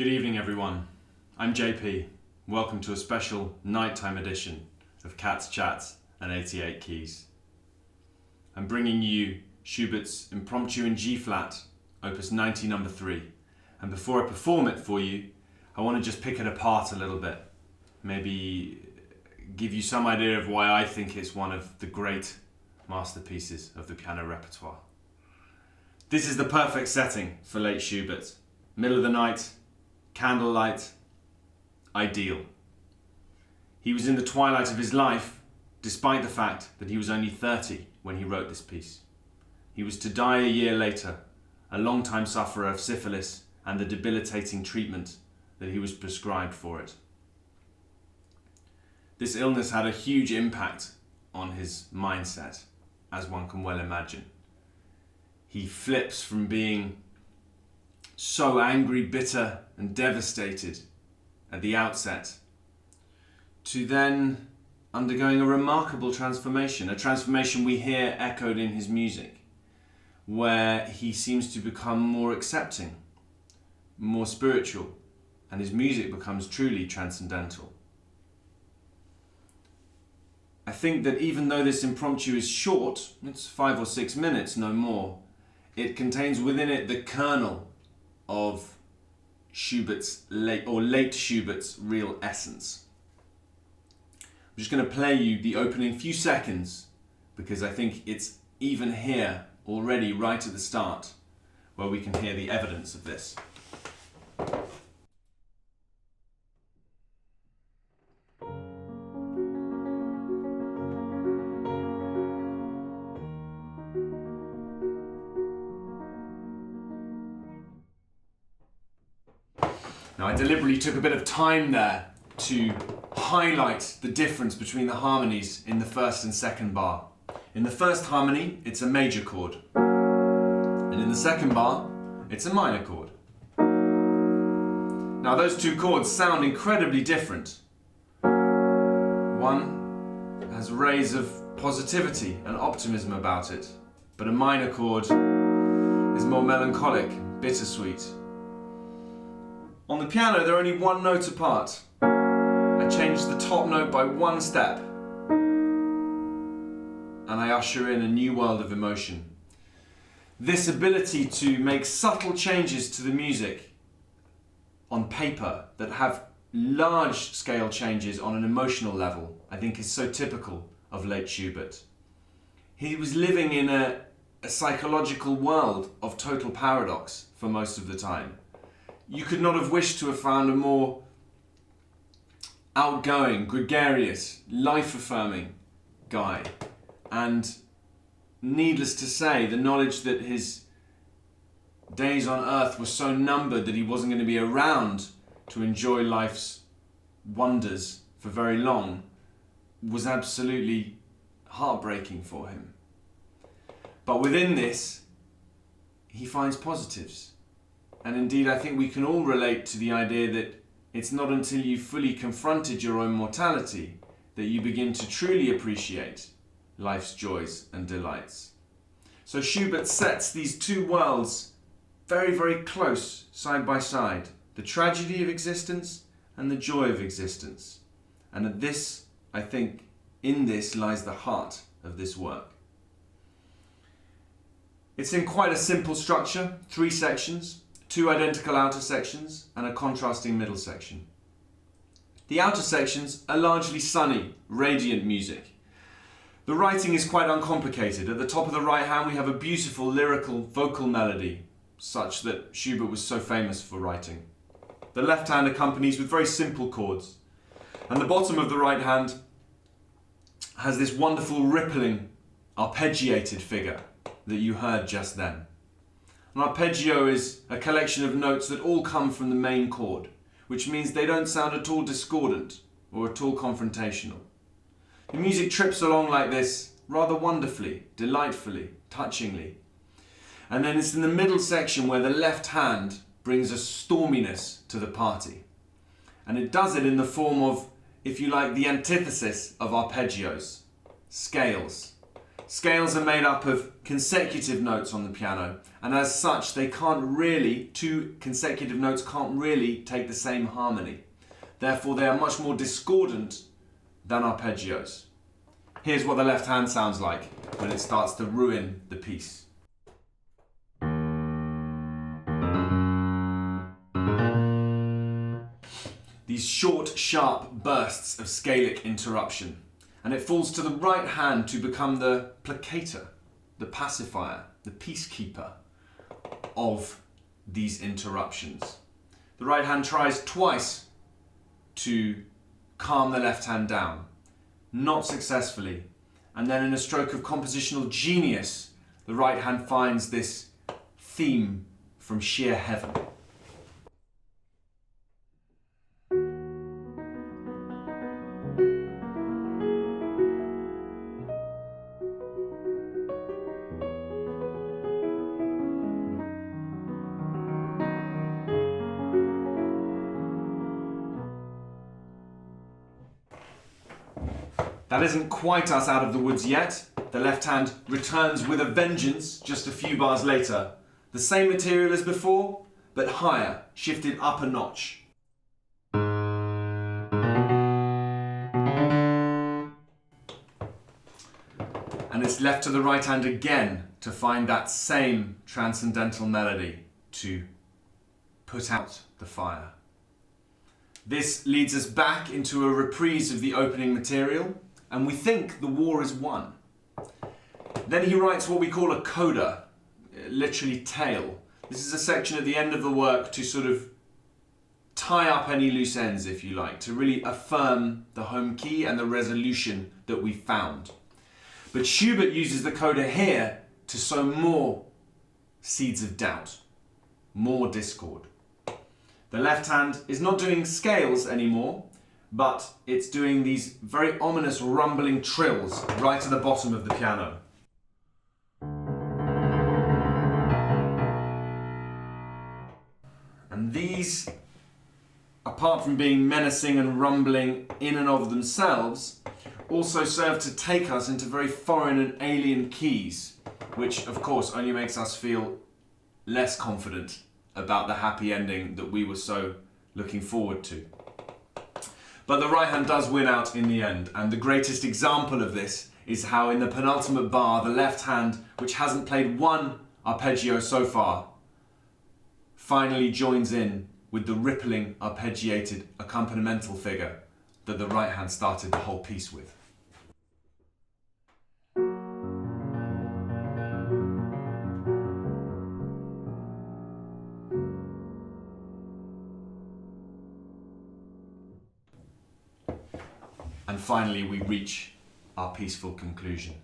Good evening, everyone. I'm JP. Welcome to a special nighttime edition of Cats, Chats and 88 Keys. I'm bringing you Schubert's Impromptu in G-flat, Opus 90, number 3. And before I perform it for you, I want to just pick it apart a little bit. Maybe give you some idea of why I think it's one of the great masterpieces of the piano repertoire. This is the perfect setting for late Schubert. Middle of the night, candlelight, ideal. He was in the twilight of his life, despite the fact that he was only 30 when he wrote this piece. He was to die a year later, a long-time sufferer of syphilis and the debilitating treatment that he was prescribed for it. This illness had a huge impact on his mindset, as one can well imagine. He flips from being so angry, bitter, and devastated at the outset to then undergoing a remarkable transformation, a transformation we hear echoed in his music, where he seems to become more accepting, more spiritual, and his music becomes truly transcendental. I think that even though this impromptu is short, it's 5 or 6 minutes, no more, it contains within it the kernel of Schubert's late Schubert's real essence. I'm just going to play you the opening few seconds because I think it's even here already right at the start where we can hear the evidence of this. Now, I deliberately took a bit of time there to highlight the difference between the harmonies in the first and second bar. In the first harmony, it's a major chord. And in the second bar, it's a minor chord. Now, those two chords sound incredibly different. One has rays of positivity and optimism about it, but a minor chord is more melancholic, bittersweet. On the piano, they're only one note apart. I change the top note by one step, and I usher in a new world of emotion. This ability to make subtle changes to the music on paper that have large-scale changes on an emotional level, I think is so typical of late Schubert. He was living in a psychological world of total paradox for most of the time. You could not have wished to have found a more outgoing, gregarious, life-affirming guy. And needless to say, the knowledge that his days on earth were so numbered that he wasn't going to be around to enjoy life's wonders for very long was absolutely heartbreaking for him. But within this, he finds positives. And indeed, I think we can all relate to the idea that it's not until you've fully confronted your own mortality that you begin to truly appreciate life's joys and delights. So Schubert sets these two worlds very, very close, side by side. The tragedy of existence and the joy of existence. And at this, I think, in this lies the heart of this work. It's in quite a simple structure, 3 sections. 2 identical outer sections and a contrasting middle section. The outer sections are largely sunny, radiant music. The writing is quite uncomplicated. At the top of the right hand we have a beautiful lyrical vocal melody, such that Schubert was so famous for writing. The left hand accompanies with very simple chords. And the bottom of the right hand has this wonderful rippling, arpeggiated figure that you heard just then. An arpeggio is a collection of notes that all come from the main chord, which means they don't sound at all discordant or at all confrontational. The music trips along like this rather wonderfully, delightfully, touchingly. And then it's in the middle section where the left hand brings a storminess to the party. And it does it in the form of, if you like, the antithesis of arpeggios, scales. Scales are made up of consecutive notes on the piano, and as such two consecutive notes can't really take the same harmony. Therefore they are much more discordant than arpeggios. Here's what the left hand sounds like when it starts to ruin the piece. These short, sharp bursts of scalic interruption. And it falls to the right hand to become the placator, the pacifier, the peacekeeper of these interruptions. The right hand tries twice to calm the left hand down, not successfully. And then in a stroke of compositional genius, the right hand finds this theme from sheer heaven. That isn't quite us out of the woods yet. The left hand returns with a vengeance just a few bars later. The same material as before, but higher, shifted up a notch. And it's left to the right hand again to find that same transcendental melody to put out the fire. This leads us back into a reprise of the opening material, and we think the war is won. Then he writes what we call a coda, literally tail. This is a section at the end of the work to sort of tie up any loose ends, if you like, to really affirm the home key and the resolution that we found. But Schubert uses the coda here to sow more seeds of doubt, more discord. The left hand is not doing scales anymore, but it's doing these very ominous rumbling trills right at the bottom of the piano. And these, apart from being menacing and rumbling in and of themselves, also serve to take us into very foreign and alien keys, which of course only makes us feel less confident about the happy ending that we were so looking forward to. But the right hand does win out in the end, and the greatest example of this is how in the penultimate bar, the left hand, which hasn't played one arpeggio so far, finally joins in with the rippling arpeggiated accompanimental figure that the right hand started the whole piece with. And finally, we reach our peaceful conclusion.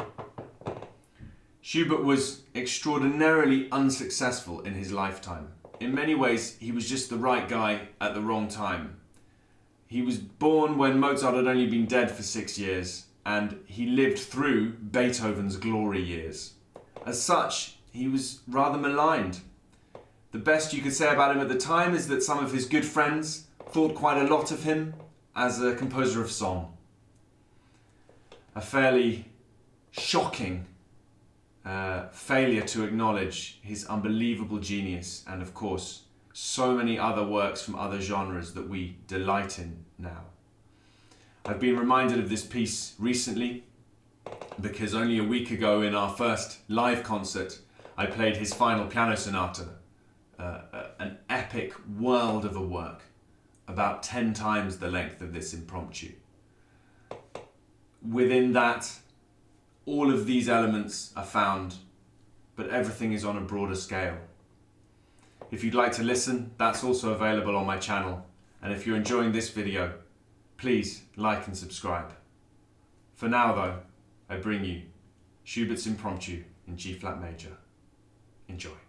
Schubert was extraordinarily unsuccessful in his lifetime. In many ways, he was just the right guy at the wrong time. He was born when Mozart had only been dead for 6 years, and he lived through Beethoven's glory years. As such, he was rather maligned. The best you could say about him at the time is that some of his good friends thought quite a lot of him as a composer of song. A fairly shocking failure to acknowledge his unbelievable genius, and of course so many other works from other genres that we delight in now. I've been reminded of this piece recently because only a week ago in our first live concert I played his final piano sonata, an epic world of a work, about 10 times the length of this impromptu. Within that, all of these elements are found, but everything is on a broader scale. If you'd like to listen, that's also available on my channel. And if you're enjoying this video, please like and subscribe. For now though, I bring you Schubert's Impromptu in G-flat major. Enjoy.